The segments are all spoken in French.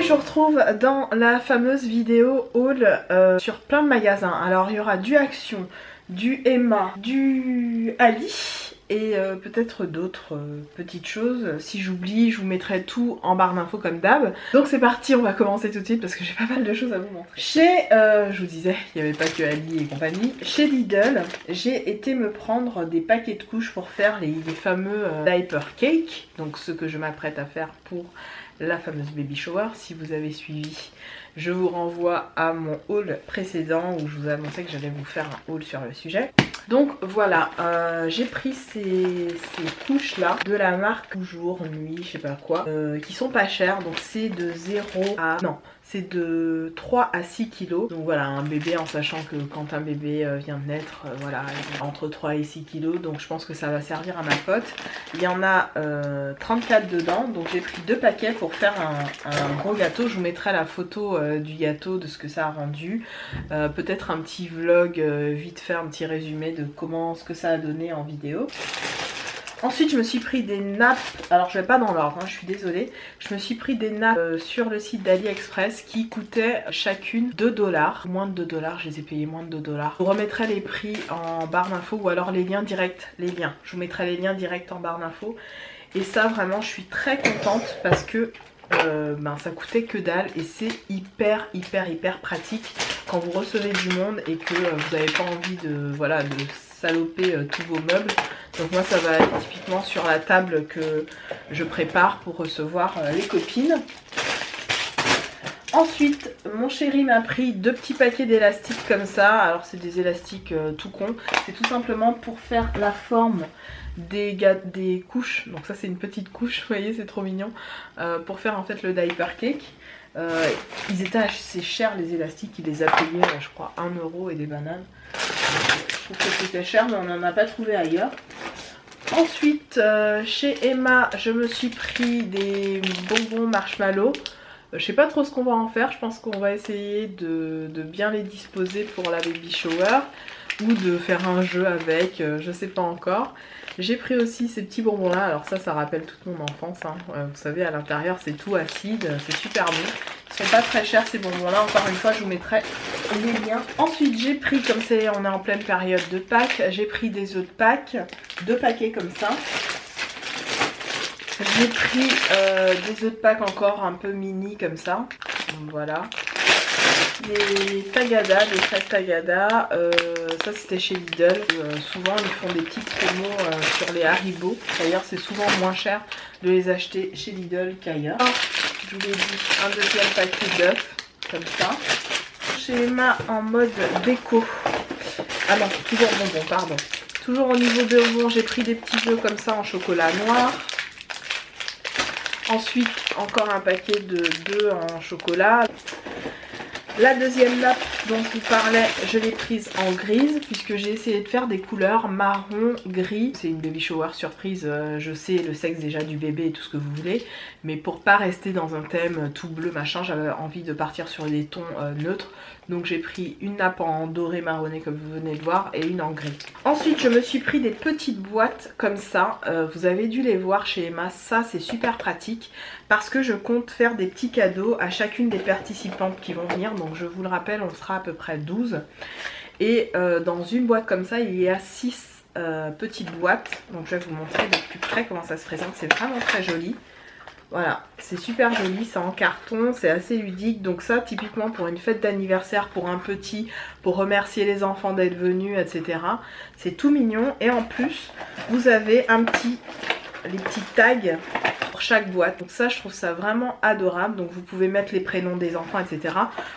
je vous retrouve dans la fameuse vidéo haul sur plein de magasins. Alors il y aura du Action, du Emma, du Ali et peut-être d'autres petites choses. Si j'oublie, je vous mettrai tout en barre d'infos comme d'hab. Donc c'est parti, on va commencer tout de suite parce que j'ai pas mal de choses à vous montrer. Chez, je vous disais, il n'y avait pas que Ali et compagnie. Chez Lidl, j'ai été me prendre des paquets de couches pour faire les fameux diaper cake. Donc ce que je m'apprête à faire pour la fameuse baby shower. Si vous avez suivi, je vous renvoie à mon haul précédent où je vous annonçais que j'allais vous faire un haul sur le sujet. Donc voilà, j'ai pris ces couches là de la marque Jour, Nuit, je sais pas quoi, qui sont pas chères. Donc c'est de 0 à... non, c'est de 3 à 6 kilos. Donc voilà, un bébé, en sachant que quand un bébé vient de naître, voilà, entre 3 et 6 kilos. Donc je pense que ça va servir à ma pote. Il y en a 34 dedans. Donc j'ai pris 2 paquets pour faire un gros gâteau. Je vous mettrai la photo du gâteau, de ce que ça a rendu. Peut-être un petit vlog vite fait, un petit résumé de comment, ce que ça a donné en vidéo. Ensuite je me suis pris des nappes, alors je vais pas dans l'ordre, hein, je suis désolée. Je me suis pris des nappes sur le site d'AliExpress qui coûtaient chacune 2 $. Moins de 2 $, je les ai payées moins de 2 $. Je vous remettrai les prix en barre d'infos ou alors les liens directs, je vous mettrai les liens directs en barre d'infos. Et ça vraiment je suis très contente parce que ça coûtait que dalle et c'est hyper pratique quand vous recevez du monde et que vous n'avez pas envie de, voilà, de saloper tous vos meubles. Donc moi ça va aller typiquement sur la table que je prépare pour recevoir les copines. Ensuite mon chéri m'a pris 2 petits paquets d'élastiques comme ça. Alors c'est des élastiques tout con. C'est tout simplement pour faire la forme des couches. Donc ça c'est une petite couche, vous voyez, c'est trop mignon. Pour faire en fait le diaper cake. Ils étaient assez chers les élastiques, il les a payés je crois 1 € et des bananes. Je trouve que c'était cher mais on n'en a pas trouvé ailleurs. Ensuite chez Emma je me suis pris des bonbons marshmallow. Je sais pas trop ce qu'on va en faire, je pense qu'on va essayer de bien les disposer pour la baby shower ou de faire un jeu avec, je sais pas encore. J'ai pris aussi ces petits bonbons là, alors ça rappelle toute mon enfance, hein. Vous savez à l'intérieur c'est tout acide, c'est super bon. Ils sont pas très chers ces bonbons là, encore une fois je vous mettrai les liens. Ensuite j'ai pris, comme c'est, on est en pleine période de Pâques, j'ai pris des œufs de Pâques, 2 paquets comme ça. J'ai pris des œufs de Pâques encore un peu mini comme ça, donc voilà. Des tagada, des fraises tagada, ça c'était chez Lidl. Souvent ils font des petites promos sur les Haribo. D'ailleurs c'est souvent moins cher de les acheter chez Lidl qu'ailleurs. Je vous l'ai dit, un deuxième paquet d'œufs, comme ça. Chez Emma en mode déco. Ah non, toujours bonbon, pardon. Toujours au niveau de bonbons, j'ai pris des petits œufs comme ça en chocolat noir. Ensuite encore un paquet de 2 en chocolat. La deuxième nappe dont je vous parlais, je l'ai prise en grise puisque j'ai essayé de faire des couleurs marron, gris. C'est une baby shower surprise, je sais le sexe déjà du bébé et tout ce que vous voulez. Mais pour pas rester dans un thème tout bleu machin, j'avais envie de partir sur des tons neutres. Donc j'ai pris une nappe en doré marronné comme vous venez de voir et une en gris. Ensuite je me suis pris des petites boîtes comme ça. Vous avez dû les voir chez Emma, ça c'est super pratique. Parce que je compte faire des petits cadeaux à chacune des participantes qui vont venir. Donc je vous le rappelle, on sera à peu près 12. Et dans une boîte comme ça, il y a 6 petites boîtes. Donc je vais vous montrer de plus près comment ça se présente. C'est vraiment très joli. Voilà, c'est super joli, c'est en carton, c'est assez ludique. Donc ça, typiquement pour une fête d'anniversaire, pour un petit, pour remercier les enfants d'être venus, etc. C'est tout mignon. Et en plus, vous avez les petits tags pour chaque boîte. Donc ça je trouve ça vraiment adorable. Donc vous pouvez mettre les prénoms des enfants, etc.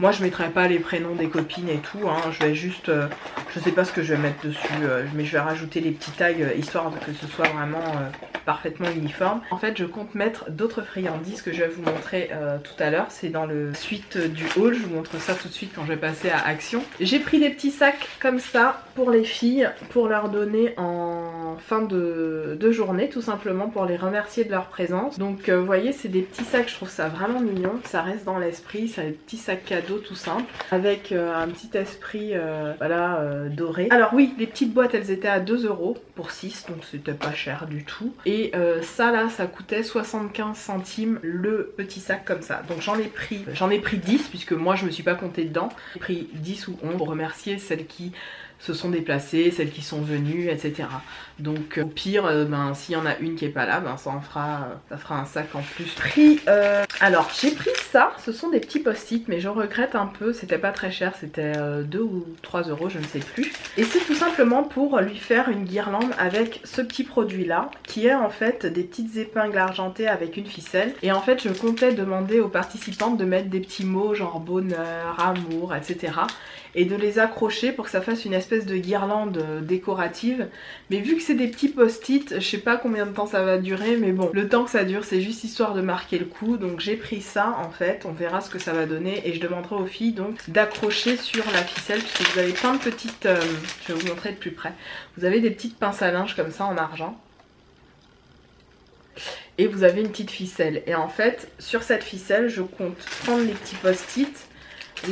Moi je mettrai pas les prénoms des copines et tout, hein. Je vais juste je sais pas ce que je vais mettre dessus, mais je vais rajouter les petits tags histoire que ce soit vraiment parfaitement uniforme. En fait je compte mettre d'autres friandises que je vais vous montrer tout à l'heure. C'est dans le suite du haul, je vous montre ça tout de suite quand je vais passer à Action. J'ai pris des petits sacs comme ça pour les filles, pour leur donner en fin de journée, tout simplement pour les remercier de leur présence. vacances. Donc vous voyez, c'est des petits sacs, je trouve ça vraiment mignon. Ça reste dans l'esprit, c'est un petit sac cadeau tout simple avec un petit esprit voilà, doré. Alors oui, les petites boîtes elles étaient à 2 € pour 6, donc c'était pas cher du tout. Et ça là, ça coûtait 75 centimes le petit sac comme ça. Donc j'en ai pris 10 puisque moi je me suis pas comptée dedans. J'ai pris 10 ou 11 pour remercier celles qui se sont déplacées, celles qui sont venues, etc. Donc au pire, s'il y en a une qui est pas là, ça fera un sac en plus. Alors j'ai pris ça, ce sont des petits post-it, mais je regrette un peu, c'était pas très cher, c'était 2 ou 3 € je ne sais plus. Et c'est tout simplement pour lui faire une guirlande avec ce petit produit là, qui est en fait des petites épingles argentées avec une ficelle. Et en fait je comptais demander aux participantes de mettre des petits mots genre bonheur, amour, etc. et de les accrocher pour que ça fasse une espèce de guirlande décorative. Mais vu que c'est des petits post-it, je sais pas combien de temps ça va durer, mais bon, le temps que ça dure c'est juste histoire de marquer le coup. Donc j'ai pris ça en fait, on verra ce que ça va donner et je demanderai aux filles donc d'accrocher sur la ficelle puisque vous avez plein de petites, je vais vous montrer de plus près, vous avez des petites pinces à linge comme ça en argent. Et vous avez une petite ficelle. Et en fait, sur cette ficelle, je compte prendre les petits post-it,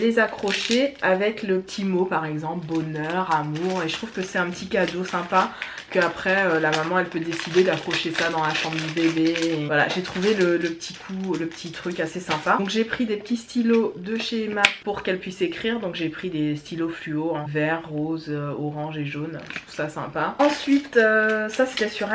les accrocher avec le petit mot par exemple bonheur, amour, et je trouve que c'est un petit cadeau sympa que après la maman elle peut décider d'accrocher ça dans la chambre du bébé. Et voilà, j'ai trouvé le petit truc assez sympa. Donc j'ai pris des petits stylos de chez Emma pour qu'elle puisse écrire, donc j'ai pris des stylos fluo en vert, rose, orange et jaune, je trouve ça sympa. Ensuite ça c'était sur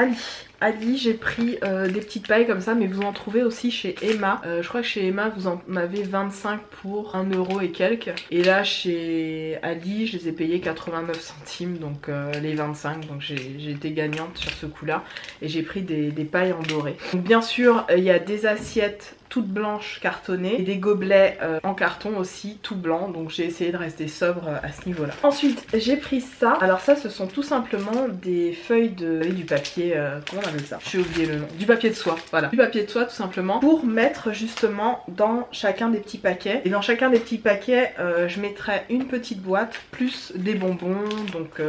Ali, j'ai pris des petites pailles comme ça, mais vous en trouvez aussi chez Emma. Je crois que chez Emma vous en avez 25 pour 1 € et quelques. Et là chez Ali je les ai payés 89 centimes, donc les 25, donc j'ai été gagnante sur ce coup là. Et j'ai pris des pailles en doré. Donc bien sûr il y a des assiettes toutes blanches cartonnées et des gobelets en carton aussi tout blancs, donc j'ai essayé de rester sobre à ce niveau là. Ensuite j'ai pris ça, alors ça ce sont tout simplement des feuilles du papier, comment on appelle ça, j'ai oublié le nom, du papier de soie, voilà, du papier de soie tout simplement pour mettre justement dans chacun des petits paquets. Et dans chacun des petits paquets je mettrai une petite boîte plus des bonbons, donc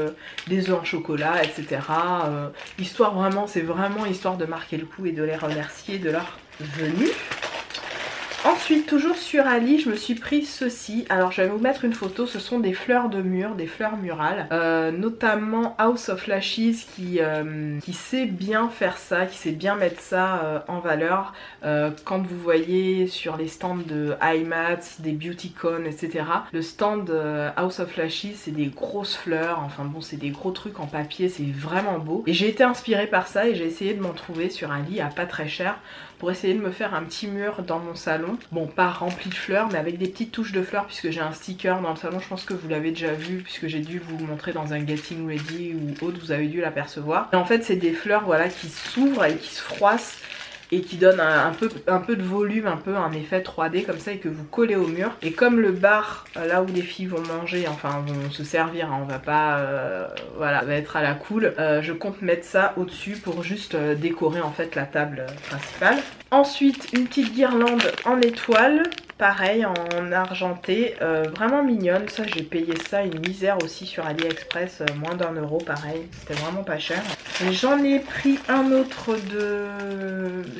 des œufs en chocolat, etc. Histoire vraiment, c'est vraiment histoire de marquer le coup et de les remercier de leur venue. Ensuite, toujours sur Ali, je me suis pris ceci. Alors je vais vous mettre une photo, ce sont des fleurs de mur, des fleurs murales. Notamment House of Lashes qui sait bien faire ça, qui sait bien mettre ça en valeur. Quand vous voyez sur les stands de iMats, des Beautycon, etc. Le stand House of Lashes, c'est des grosses fleurs, enfin bon c'est des gros trucs en papier, c'est vraiment beau. Et j'ai été inspirée par ça et j'ai essayé de m'en trouver sur Ali à pas très cher pour essayer de me faire un petit mur dans mon salon. Bon, pas rempli de fleurs, mais avec des petites touches de fleurs puisque j'ai un sticker dans le salon. Je pense que vous l'avez déjà vu puisque j'ai dû vous montrer dans un Getting Ready ou autre, vous avez dû l'apercevoir. Et en fait, c'est des fleurs voilà, qui s'ouvrent et qui se froissent et qui donne un peu de volume, un peu un effet 3D comme ça et que vous collez au mur. Et comme le bar, là où les filles vont manger, enfin vont se servir, hein, on va pas, voilà, va être à la cool, je compte mettre ça au-dessus pour juste décorer en fait la table principale. Ensuite, une petite guirlande en étoile, pareil en argenté, vraiment mignonne. Ça j'ai payé ça une misère aussi sur AliExpress, moins d'1 €, pareil, c'était vraiment pas cher. J'en ai pris un autre de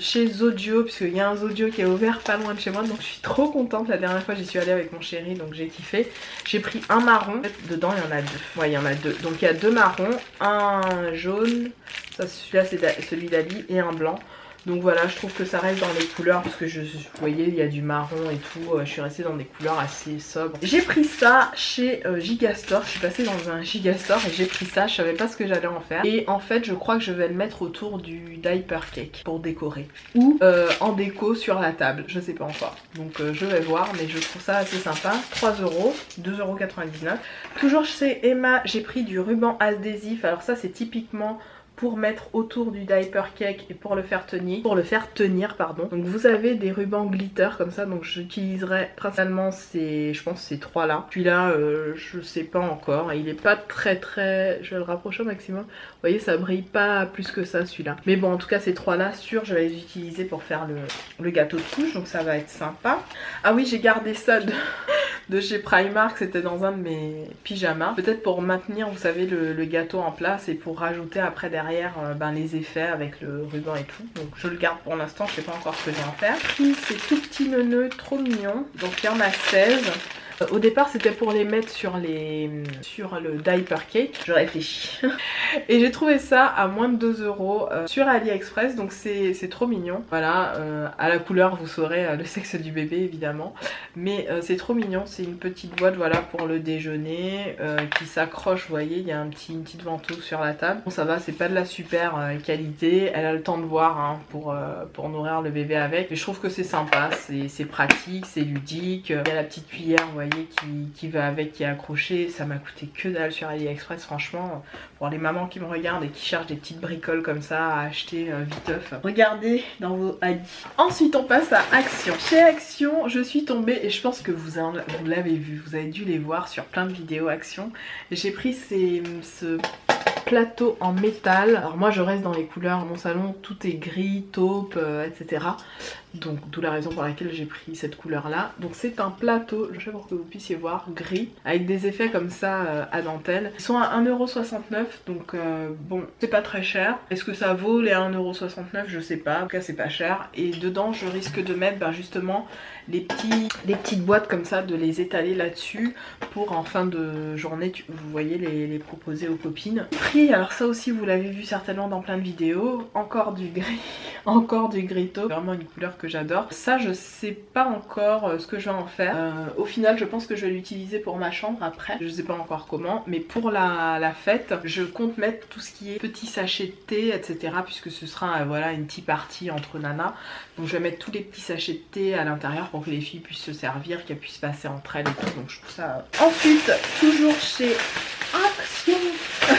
chez Zodio, puisqu'il y a un Zodio qui est ouvert pas loin de chez moi, donc je suis trop contente. La dernière fois j'y suis allée avec mon chéri, donc j'ai kiffé. J'ai pris un marron, dedans il y en a deux, ouais il y en a deux, donc il y a deux marrons, un jaune, ça celui-là c'est celui d'Ali, et un blanc. Donc voilà, je trouve que ça reste dans les couleurs parce que vous voyez il y a du marron et tout, je suis restée dans des couleurs assez sobres. J'ai pris ça chez Gigastore, je suis passée dans un Gigastore et j'ai pris ça, je savais pas ce que j'allais en faire. Et en fait je crois que je vais le mettre autour du diaper cake pour décorer. Ou en déco sur la table, je sais pas encore. Donc je vais voir, mais je trouve ça assez sympa. 3 €, 2,99 €. Toujours chez Emma, j'ai pris du ruban adhésif, alors ça c'est typiquement pour mettre autour du diaper cake et pour le faire tenir, pardon. Donc vous avez des rubans glitter comme ça, donc j'utiliserai principalement je pense ces trois là. Puis là je sais pas encore, il est pas très, je vais le rapprocher au maximum. Vous voyez ça brille pas plus que ça celui-là. Mais bon en tout cas ces trois là sûr je vais les utiliser pour faire le gâteau de couche, donc ça va être sympa. Ah oui j'ai gardé ça de chez Primark, c'était dans un de mes pyjamas. Peut-être pour maintenir, vous savez, le gâteau en place et pour rajouter après derrière les effets avec le ruban et tout. Donc je le garde pour l'instant, je sais pas encore ce que je vais en faire. Puis c'est tout petit neuneux, trop mignon. Donc il y en a 16. Au départ c'était pour les mettre sur le diaper cake, je réfléchis. Et j'ai trouvé ça à moins de 2 € sur AliExpress, donc c'est trop mignon. Voilà, à la couleur vous saurez le sexe du bébé évidemment. Mais c'est trop mignon, c'est une petite boîte voilà pour le déjeuner qui s'accroche, vous voyez, il y a une petite ventouse sur la table. Bon ça va, c'est pas de la super qualité, elle a le temps de voir hein, pour nourrir le bébé avec. Mais je trouve que c'est sympa, c'est pratique, c'est ludique. Il y a la petite cuillère, vous voyez, qui va avec, qui est accrochée. Ça m'a coûté que dalle sur AliExpress, franchement. Pour les mamans qui me regardent et qui cherchent des petites bricoles comme ça à acheter viteuf, regardez dans vos Ali. Ensuite on passe à Action. Chez Action je suis tombée, et je pense que vous l'avez vu, vous avez dû les voir sur plein de vidéos Action. J'ai pris ce plateau en métal. Alors moi je reste dans les couleurs, mon salon tout est gris, taupe, etc. Donc d'où la raison pour laquelle j'ai pris cette couleur là. Donc c'est un plateau, je fais pour que vous puissiez voir, gris, avec des effets comme ça à dentelle. Ils sont à 1,69 €, donc bon, c'est pas très cher. Est-ce que ça vaut les 1,69 €? Je sais pas, en tout cas c'est pas cher. Et dedans je risque de mettre justement les petites boîtes comme ça, de les étaler là-dessus pour en fin de journée, vous voyez, les proposer aux copines. Prix, alors ça aussi vous l'avez vu certainement dans plein de vidéos, encore du gris, encore du gris taupe, vraiment une couleur que j'adore. Ça je sais pas encore ce que je vais en faire. Au final je pense que je vais l'utiliser pour ma chambre après, je sais pas encore comment, mais pour la fête je compte mettre tout ce qui est petits sachets de thé, etc. puisque ce sera voilà une tea party entre nanas. Donc je vais mettre tous les petits sachets de thé à l'intérieur pour que les filles puissent se servir, qu'elles puissent passer entre elles et tout. Donc je trouve ça... Ensuite, toujours chez Action,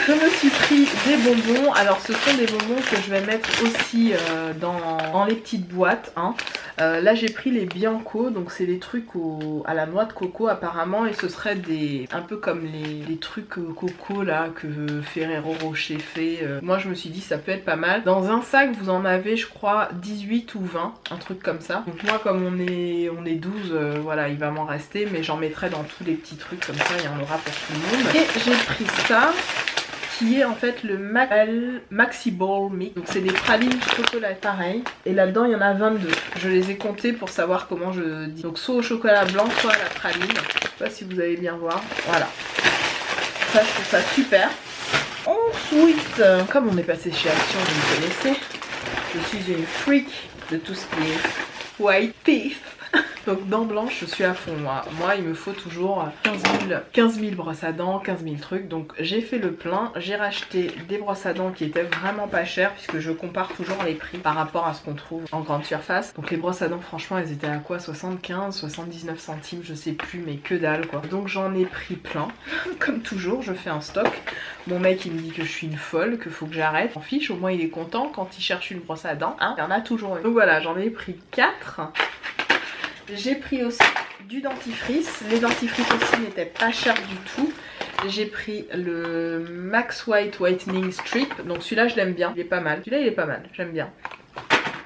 je me suis pris des bonbons. Alors ce sont des bonbons que je vais mettre aussi dans les petites boîtes hein. Là j'ai pris les Bianco, donc c'est des trucs à la noix de coco apparemment, et ce serait un peu comme les trucs coco là que Ferrero Rocher fait. Moi je me suis dit ça peut être pas mal. Dans un sac vous en avez je crois 18 ou 20, un truc comme ça. Donc moi comme on est 12, voilà il va m'en rester, mais j'en mettrai dans tous les petits trucs comme ça, il y en aura pour tout le monde. Et j'ai pris ça, qui est en fait le Maxi Ball Mix. Donc c'est des pralines chocolat pareil. Et là-dedans il y en a 22. Je les ai comptés pour savoir comment je dis. Donc soit au chocolat blanc, soit à la praline. Je sais pas si vous allez bien voir. Voilà. Ça je trouve ça super. Ensuite, comme on est passé chez Action, vous me connaissez. Je suis une freak de tout ce qui est white teeth. Donc dents blanches je suis à fond moi il me faut toujours 15 000 brosses à dents, 15 000 trucs. Donc j'ai fait le plein, j'ai racheté des brosses à dents qui étaient vraiment pas chères, puisque je compare toujours les prix par rapport à ce qu'on trouve en grande surface. Donc les brosses à dents franchement elles étaient à quoi, 75, 79 centimes, je sais plus, mais que dalle quoi. Donc j'en ai pris plein, comme toujours je fais un stock. Mon mec il me dit que je suis une folle, que faut que j'arrête. En fiche, au moins il est content quand il cherche une brosse à dents hein. Il y en a toujours une. Donc voilà, j'en ai pris 4. J'ai pris aussi du dentifrice. Les dentifrices aussi n'étaient pas chers du tout. J'ai pris le Max White Whitening Strip. Donc celui-là je l'aime bien, il est pas mal. Celui-là il est pas mal, j'aime bien.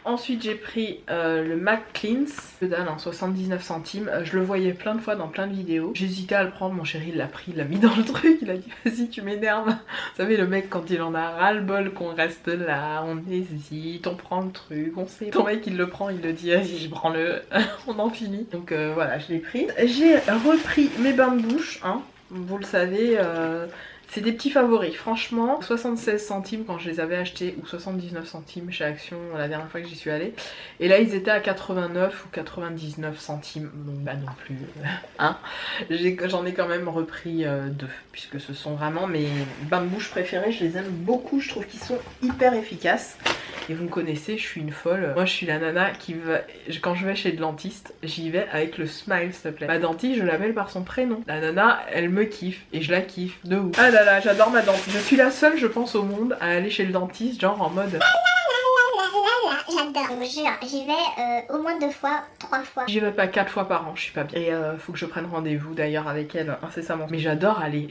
Ensuite j'ai pris le Mac Cleans, que dalle, 79 centimes. Je le voyais plein de fois dans plein de vidéos. J'hésitais à le prendre, mon chéri il l'a pris, il l'a mis dans le truc, il a dit vas-y tu m'énerves. Vous savez le mec quand il en a ras le bol qu'on reste là, on hésite, on prend le truc, on sait. Ton mec il le prend, il le dit vas-y je prends le, on en finit. Donc voilà je l'ai pris. J'ai repris mes bains de bouche, hein. Vous le savez, c'est des petits favoris, franchement 76 centimes quand je les avais achetés, ou 79 centimes chez Action la dernière fois que j'y suis allée. Et là ils étaient à 89 ou 99 centimes, donc bah non plus hein. J'en ai quand même repris deux, puisque ce sont vraiment mes bains de bouche préférés, je les aime beaucoup, je trouve qu'ils sont hyper efficaces. Et vous me connaissez, je suis une folle. Moi je suis la nana qui va, quand je vais chez le dentiste, j'y vais avec le smile s'il te plaît. Ma dentiste je l'appelle par son prénom. La nana elle me kiffe et je la kiffe de ouf. Ah là là j'adore ma dentiste. Je suis la seule je pense au monde à aller chez le dentiste genre en mode J'adore. Donc jure, j'y vais au moins 2 fois, 3 fois. J'y vais pas 4 fois par an, je suis pas bien. Et faut que je prenne rendez-vous d'ailleurs avec elle incessamment. Mais j'adore aller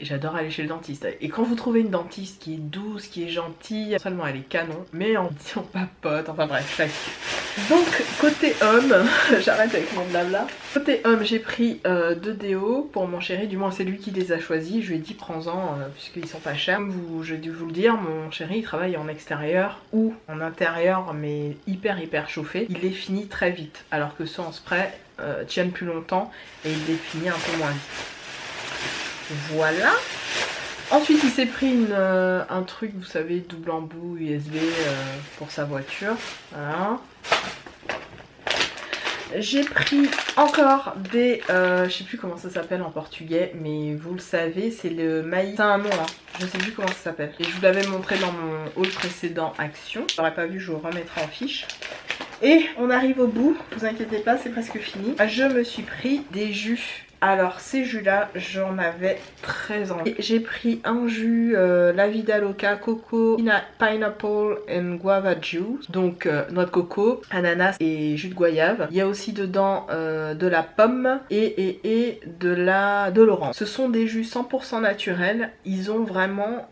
chez le dentiste. Et quand vous trouvez une dentiste qui est douce, qui est gentille, non seulement elle est canon, mais on papote, enfin bref, tac. Donc côté homme, j'arrête avec mon blabla. Côté homme, j'ai pris 2 déos pour mon chéri, du moins c'est lui qui les a choisis. Je lui ai dit prends-en puisqu'ils sont pas chers. Comme j'ai dû vous le dire, mon chéri il travaille en extérieur ou en intérieur mais hyper chauffé. Il les finit très vite alors que ceux en spray tiennent plus longtemps et il les finit un peu moins vite. Voilà. Ensuite il s'est pris un truc, vous savez, double embout USB pour sa voiture. Voilà. J'ai pris encore des, je sais plus comment ça s'appelle en portugais, mais vous le savez, c'est le maïs. C'est un nom, hein. Je sais plus comment ça s'appelle. Et je vous l'avais montré dans mon haul précédent Action. Si vous n'aurez pas vu, je vous remettrai en fiche. Et on arrive au bout, vous inquiétez pas, c'est presque fini. Je me suis pris des jus. Alors ces jus là, j'en avais très envie. J'ai pris un jus La Vida Loca Coco, Pineapple and Guava Juice. Donc noix de coco, ananas et jus de goyave. Il y a aussi dedans de la pomme et de l'orange. Ce sont des jus 100% naturels. Ils ont vraiment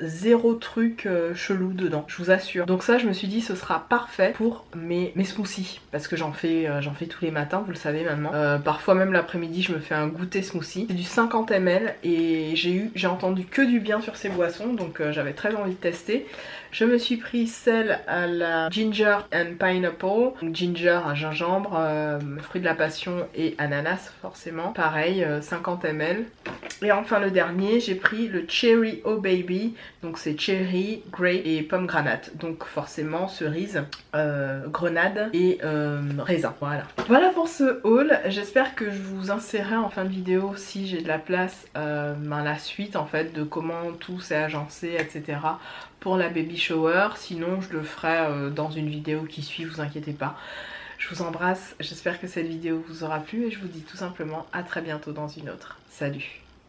zéro truc chelou dedans, je vous assure. Donc ça je me suis dit ce sera parfait pour mes smoothies parce que j'en fais tous les matins, vous le savez maintenant. Parfois même l'après-midi je me fais un goûter smoothie. C'est du 50 ml et j'ai entendu que du bien sur ces boissons, donc j'avais très envie de tester. Je me suis pris celle à la ginger and pineapple, donc ginger à gingembre, fruit de la passion et ananas forcément, pareil 50 ml. Et enfin le dernier, j'ai pris le cherry oh baby, donc c'est cherry, grape et pomme granate, donc forcément cerise, grenade et raisin. Voilà pour ce haul. J'espère que je vous insérerai en fin de vidéo, si j'ai de la place, la suite en fait de comment tout s'est agencé, etc. pour la baby shower. Sinon je le ferai dans une vidéo qui suit, vous inquiétez pas. Je vous embrasse, j'espère que cette vidéo vous aura plu et je vous dis tout simplement à très bientôt dans une autre. Salut!